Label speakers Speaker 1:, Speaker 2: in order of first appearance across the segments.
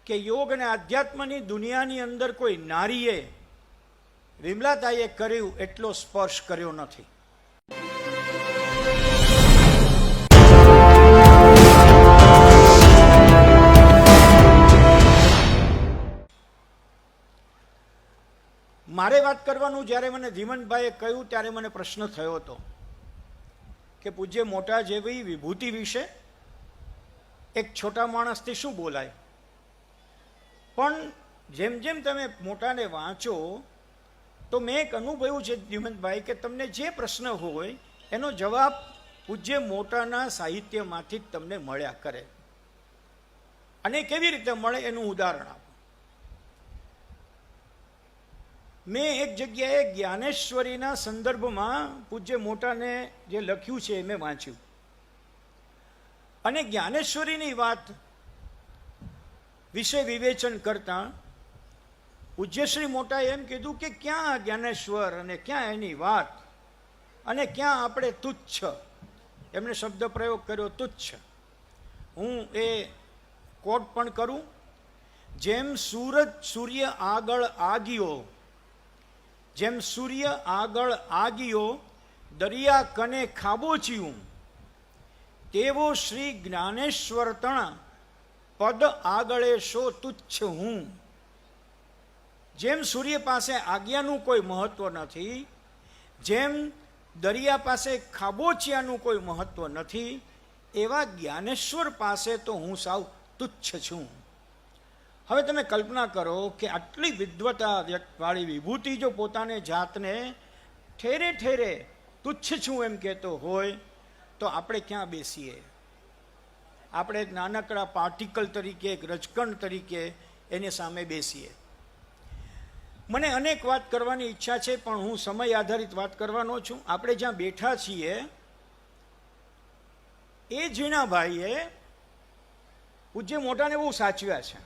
Speaker 1: કે યોગ અને આધ્યાત્મની દુનિયાની અંદર કોઈ નારીએ વિમલાતાઈએ કર્યું એટલો સ્પર્શ કર્યો નથી. મારે વાત કરવાનું જ્યારે મને ધીમનભાઈએ કહ્યું ત્યારે મને પ્રશ્ન થયો હતો કે પૂજ્ય મોટા જેવી વિભૂતિ વિશે એક છોટા માણસથી શું બોલાય. પણ જેમ જેમ તમે મોટાને વાંચો તો મેં એક અનુભવ્યું છે ધીમનભાઈ કે તમને જે પ્રશ્ન હોય એનો જવાબ પૂજ્ય મોટાના સાહિત્યમાંથી જ તમને મળ્યા કરે. અને કેવી રીતે મળે એનું ઉદાહરણ આપો. મેં એક જગ્યાએ જ્ઞાનેશ્વરીના સંદર્ભમાં પૂજ્ય મોટાને જે લખ્યું છે એ મેં વાંચ્યું. અને જ્ઞાનેશ્વરીની વાત વિશે વિવેચન કરતા પૂજ્યશ્રી મોટાએ એમ કીધું કે ક્યાં જ્ઞાનેશ્વર અને ક્યાં એની વાત અને ક્યાં આપણે તુચ્છ. એમણે શબ્દ પ્રયોગ કર્યો તુચ્છ. હું એ કોટ પણ કરું. જેમ સૂર્ય આગળ આગિયો, જેમ સૂર્ય આગળ આગિયો દરિયા કને ખાબોચિયું, તેવો શ્રી જ્ઞાનેશ્વર તણા પદ આગળે શો તુચ્છ હું. જેમ સૂર્ય પાસે આજ્ઞાનું કોઈ મહત્વ નથી, જેમ દરિયા પાસે ખાબોચિયાનું કોઈ મહત્વ નથી, એવા જ્ઞાનેશ્વર પાસે તો હું સાવ તુચ્છ છું. હવે તમે કલ્પના કરો કે આટલી વિદ્વતા વાળી વિભૂતિ જો પોતાને જાતને ઠેરે ઠેરે તુચ્છ છું એમ કહેતો હોય તો આપણે ક્યાં બેસીએ? આપણે એક નાનકડા પાર્ટિકલ તરીકે, એક રજકણ તરીકે એની સામે બેસીએ. મને અનેક વાત કરવાની ઈચ્છા છે પણ હું સમય આધારિત વાત કરવાનો છું. આપણે જ્યાં બેઠા છીએ એ ઝીણાભાઈએ પૂજ્ય મોટાને બહુ સાચવ્યા છે.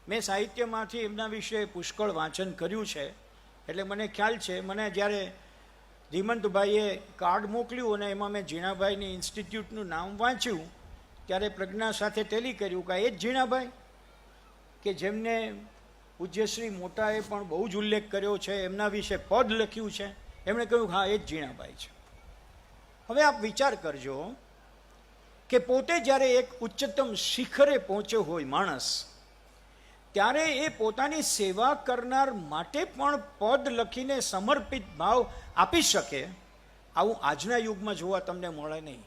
Speaker 1: મેં સાહિત્યમાંથી એમના વિશે પુષ્કળ વાંચન કર્યું છે એટલે મને ખ્યાલ છે. મને જ્યારે ધીમંતભાઈએ કાર્ડ મોકલ્યું અને એમાં મેં ઝીણાભાઈની ઇન્સ્ટિટ્યૂટનું નામ વાંચ્યું ત્યારે પ્રજ્ઞા સાથે ટેલી કર્યું કે એ જ ઝીણાભાઈ કે જેમને પૂજ્યશ્રી મોટાએ પણ બહુ જ ઉલ્લેખ કર્યો છે, એમના વિશે પદ લખ્યું છે. એમણે કહ્યું હા એ જ ઝીણાભાઈ છે. હવે આપ વિચાર કરજો કે પોતે જ્યારે એક ઉચ્ચતમ શિખરે પહોંચ્યો હોય માણસ, ત્યારે એ પોતાની સેવા કરનાર માટે પણ પદ લખીને સમર્પિત ભાવ આપી શકે. આવું આજના યુગમાં જોવા તમને મળે નહીં,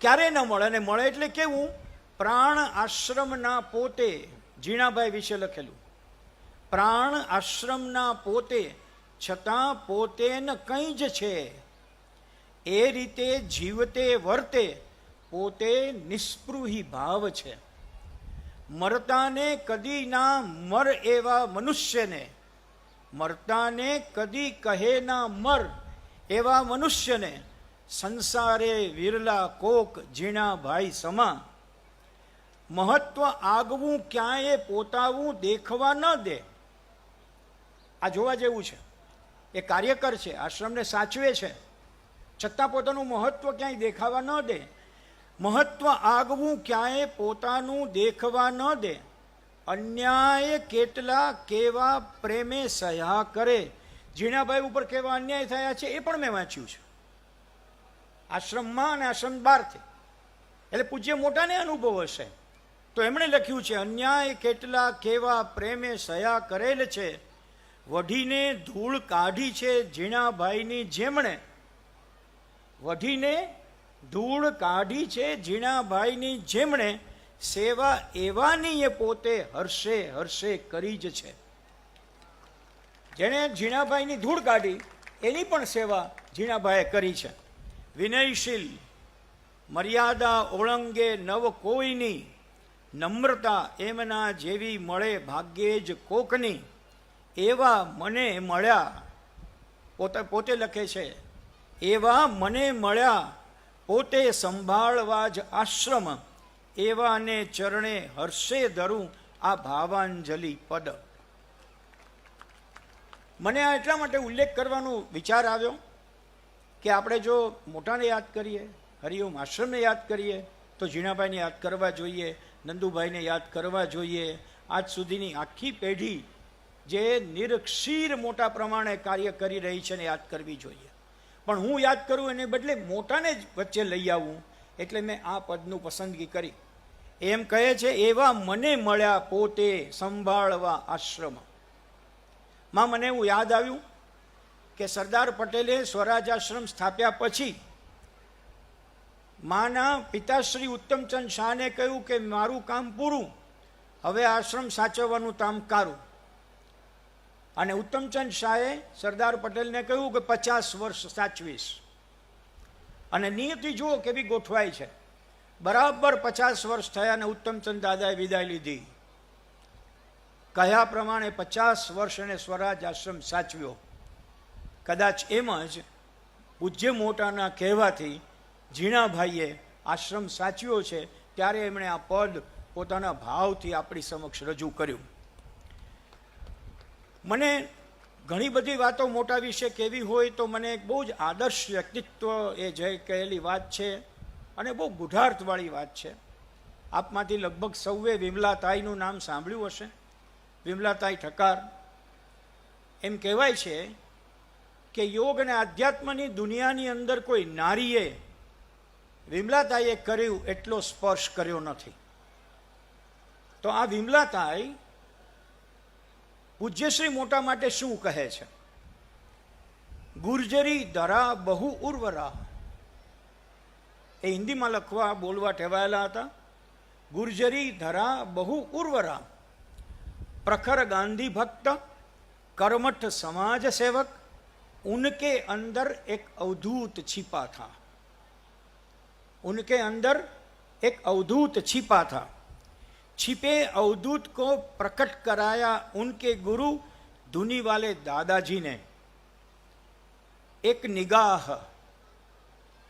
Speaker 1: ક્યારે ન મળે. અને મળે એટલે કેવું? પ્રાણ આશ્રમના પોતે, ઝીણાભાઈ વિશે લખેલું, પ્રાણ આશ્રમના પોતે છતાં પોતે ન કંઈ જ છે, એ રીતે જીવતે વર્તે પોતે નિસ્પૃહી ભાવ છે. મરતાને કદી ના મર એવા મનુષ્યને, મરતાને કદી કહે ના મર એવા મનુષ્યને સંસારે વિરલા કોક ઝીણાભાઈ સમા. મહત્વ આગવું ક્યાંય પોતાવું દેખવા ન દે. આ જોવા જેવું છે. એ કાર્યકર છે, આશ્રમને સાચવે છે, છતાં પોતાનું મહત્વ ક્યાંય દેખાવા ન દે. મહત્વ આગવું ક્યાંય પોતાનું દેખવા ન દે. અન્યાય કેટલા કેવા પ્રેમે સહ્યા કરે. ઝીણાભાઈ ઉપર કેવા અન્યાય થયા છે એ પણ મેં વાંચ્યું છે, આશ્રમમાં અને આશ્રમ બહારથી. એટલે પૂજ્ય મોટાને અનુભવ હશે તો એમણે લખ્યું છે અન્યાય કેટલા કેવા પ્રેમે સહ્યા કરેલ છે. વઢીને ધૂળ કાઢી છે ઝીણાભાઈની જેમણે, વઢીને ધૂળ કાઢી છે ઝીણાભાઈની જેમણે, સેવા એવાની એ પોતે હર્ષે હર્ષે કરી જ છે. જેણે ઝીણાભાઈની ધૂળ કાઢી એની પણ સેવા ઝીણાભાઈએ કરી છે. વિનયશીલ મર્યાદા ઓળંગે નવ કોઈની, નમ્રતા એમના જેવી મળે ભાગ્યે જ કોકની. એવા મને મળ્યા, પોતે લખે છે, એવા મને મળ્યા પોતે સંભાળવા જ આશ્રમ, એવાને ચરણે હર્ષે ધરું આ ભાવાંજલિ પદ. મને આ એટલા માટે ઉલ્લેખ કરવાનો વિચાર આવ્યો કે આપણે જો મોટાને યાદ કરીએ, હરિઓમ આશ્રમને યાદ કરીએ તો ઝીણાભાઈને યાદ કરવા જોઈએ, નંદુભાઈને યાદ કરવા જોઈએ. આજ સુધીની આખી પેઢી જે નિરક્ષીર મોટા પ્રમાણે કાર્ય કરી રહી છે ને યાદ કરવી જોઈએ. પણ હું યાદ કરું એને બદલે મોટાને જ વચ્ચે લઈ આવું, એટલે મેં આ પદનું પસંદગી કરી. એમ કહે છે, એવા મને મળ્યા પોતે સંભાળવા આશ્રમ. માં મને એવું યાદ આવ્યું કે સરદાર પટેલે સ્વરાજ આશ્રમ સ્થાપ્યા પછી માના પિતાશ્રી ઉત્તમચંદ શાહને કહ્યું કે મારું કામ પૂરું, હવે આશ્રમ સાચવવાનું કામ કારું. અને ઉત્તમચંદ શાહે સરદાર પટેલને કહ્યું કે 50 વર્ષ સાચવીશ. અને નિયતિ જુઓ કેવી ગોઠવાય છે. બરાબર 50 વર્ષ થયા અને ઉત્તમચંદ દાદાએ વિદાય લીધી. કહ્યા પ્રમાણે 50 વર્ષ એને સ્વરાજ આશ્રમ સાચવ્યો. કદાચ એમ જ પૂજ્ય મોટાના કહેવાથી ઝીણાભાઈએ આશ્રમ સાચવ્યો છે, ત્યારે એમણે આ પદ પોતાના ભાવથી આપણી સમક્ષ રજૂ કર્યું. મને ઘણી બધી વાતો મોટા વિશે કહેવી હોય તો મને એક બહુ જ આદર્શ વ્યક્તિત્વ એ જે કહેલી વાત છે, અને બહુ ગુઢાર્થવાળી વાત છે. આપમાંથી લગભગ સૌએ વિમલાતાઈનું નામ સાંભળ્યું હશે. વિમલાતાઈ ઠક્કર. એમ કહેવાય છે કે યોગ અને આધ્યાત્મની દુનિયાની અંદર કોઈ નારીએ વિમલાતાઈએ કર્યું એટલો સ્પર્શ કર્યો નથી. તો આ વિમલાતાઈ પૂજ્યશ્રી મોટા માટે શું કહે છે? ગુર્જરી ધરા બહુ ઉર્વરા. એ હિન્દીમાં લખવા બોલવા ટેવાયેલા હતા. ગુર્જરી ધરા બહુ ઉર્વરા, પ્રખર ગાંધી ભક્ત, कर्मठ समाज सेवक, उनके अंदर एक अवधूत छिपा था. उनके अंदर एक अवधूत छिपा था. छिपे अवधूत को प्रकट कराया उनके गुरु धुनी वाले दादाजी ने. एक निगाह,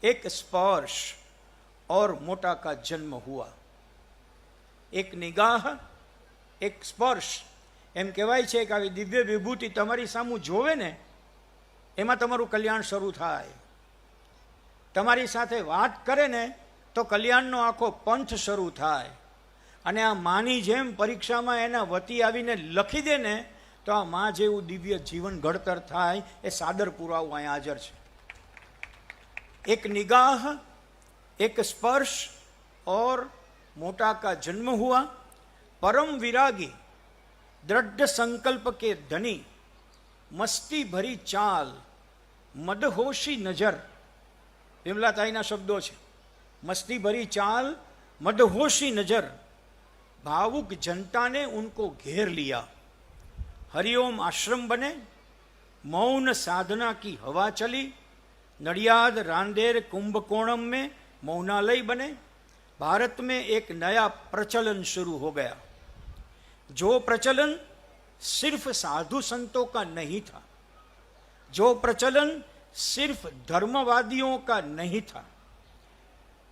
Speaker 1: एक स्पर्श और मोटा का जन्म हुआ. एक निगाह, एक स्पर्श. એમ કહેવાય છે કે આવી દિવ્ય વિભૂતિ તમારી સામું જોવે ને એમાં તમારું કલ્યાણ શરૂ થાય. તમારી સાથે વાત કરે ને તો કલ્યાણનો આખો પંથ શરૂ થાય. અને આ માની જેમ પરીક્ષામાં એના વતી આવીને લખી દે ને તો આ મા જેવું દિવ્ય જીવન ઘડતર થાય. એ સાદર પુરાવો અહીંયા હાજર છે. એક નિગાહ, એક સ્પર્શ और मोटा का जन्म हुआ. परम विरागी, दृढ़ संकल्प के धनी, मस्ती भरी चाल, मदहोशी नजर. विमलाताईना शब्दों છે. मस्ती भरी चाल, मदहोशी नजर, भावुक जनता ने उनको घेर लिया. हरिओम आश्रम बने, मौन साधना की हवा चली. नडियाद, रांदेर, कुंभकोणम में मौनालय बने. भारत में एक नया प्रचलन शुरू हो गया. जो प्रचलन सिर्फ साधु संतों का नहीं था, जो प्रचलन सिर्फ धर्मवादियों का नहीं था.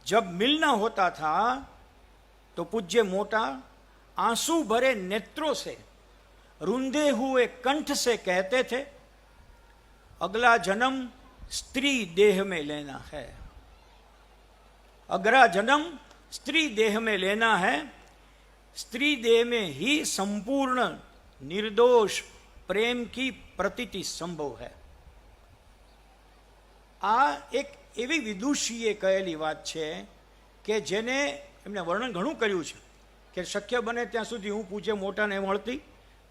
Speaker 1: जब मिलना होता था तो पूज्य मोटा आंसू भरे नेत्रों से, रुंधे हुए कंठ से कहते थे, अगला जन्म स्त्री देह में लेना है. अगला जन्म स्त्री देह में लेना है. स्त्री देह में ही संपूर्ण निर्दोष प्रेम की प्रतीति संभव है. આ એક એવી વિદુષીએ કહેલી વાત છે કે જેને એમને વર્ણન ઘણું કર્યું છે કે શક્ય બને ત્યાં સુધી હું પૂજ્ય મોટાને મળતી,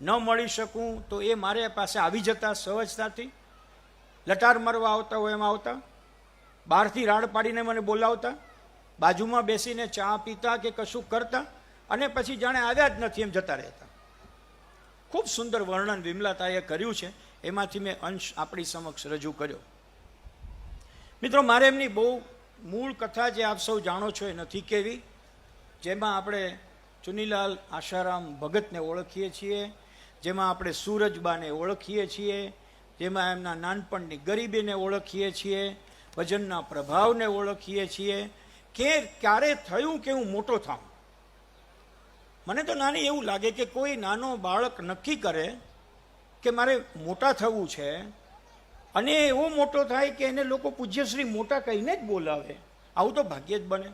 Speaker 1: ન મળી શકું તો એ મારે પાસે આવી જતા સહજતાથી. લટાર મારવા આવતા હોય એમ આવતા, બહારથી રાડ પાડીને મને બોલાવતા, બાજુમાં બેસીને ચા પીતા કે કશું કરતા, અને પછી જાણે આવ્યા જ નથી એમ જતા રહેતા. ખૂબ સુંદર વર્ણન વિમલાતાએ કર્યું છે. એમાંથી મેં અંશ આપણી સમક્ષ રજૂ કર્યો. મિત્રો, મારે એમની બહુ મૂળ કથા જે આપ સૌ જાણો છો એ નથી કહેવી. જેમાં આપણે ચુનીલાલ આશારામ ભગતને ઓળખીએ છીએ, જેમાં આપણે સૂરજબાને ઓળખીએ છીએ, જેમાં એમના નાનપણની ગરીબીને ઓળખીએ છીએ, ભજનના પ્રભાવને ઓળખીએ છીએ. કે ક્યારે થયું કે હું મોટો થાઉં. મને તો નાની એવું લાગે કે કોઈ નાનો બાળક નક્કી કરે કે મારે મોટા થવું છે, અને એવો મોટો થાય કે એને લોકો પૂજ્યશ્રી મોટા કહીને જ બોલાવે. આવું તો ભાગ્યે જ બને.